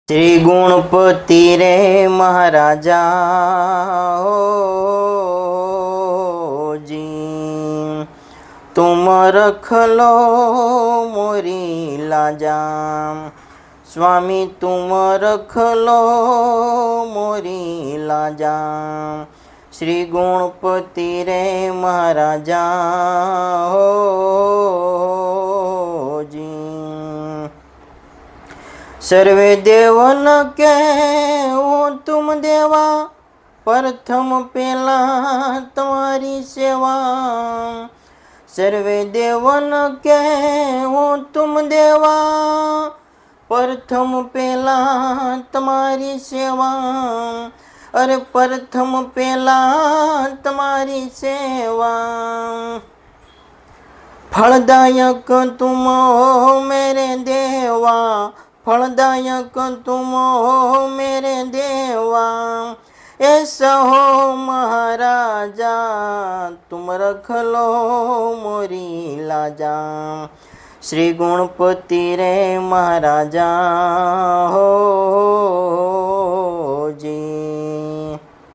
श्री गुणपति रे महाराजा हो जी, तुम रख लो मोरी लाजा। स्वामी तुम रख लो मोरी लाजा। श्री गुणपति रे महाराजा हो जी। सर्वे देवन के तुम देवा, प्रथम पेला तुम्हारी सेवा। सर्वे देवन के तुम देवा, प्रथम पेला तुम्हारी सेवा। अरे प्रथम पेला तुम्हारी सेवा। फलदायक तुम हो मेरे देवा, फलदायक तुम हो मेरे देवा। ऐसा हो महाराजा, तुम रख लो मोरी लाजा। श्री गुणपति रे महाराजा हो